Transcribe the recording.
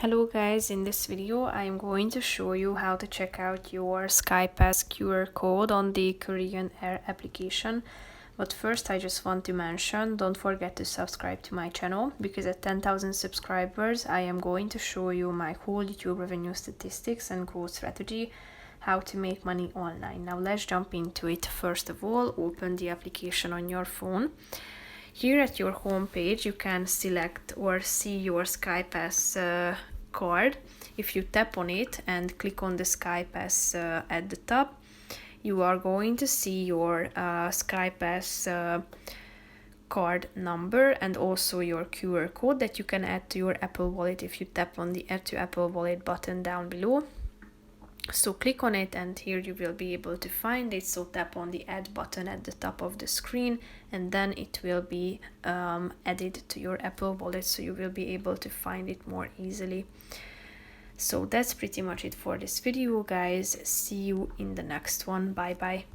Hello guys, in this video I am going to show you how to check out your Skypass QR code on the Korean Air application. But first I just want to mention, don't forget to subscribe to my channel, because at 10,000 subscribers I am going to show you my whole YouTube revenue statistics and growth strategy, how to make money online. Now let's jump into it. First of all, open the application on your phone. Here at your home page, you can select or see your Skypass card. If you tap on it and click on the Skypass at the top, you are going to see your Skypass card number and also your QR code that you can add to your Apple Wallet if you tap on the Add to Apple Wallet button down below. So click on it and here you will be able to find it. So tap on the add button at the top of the screen and then it will be added to your Apple Wallet, so you will be able to find it more easily. So that's pretty much it for this video, guys. See you in the next one. Bye bye.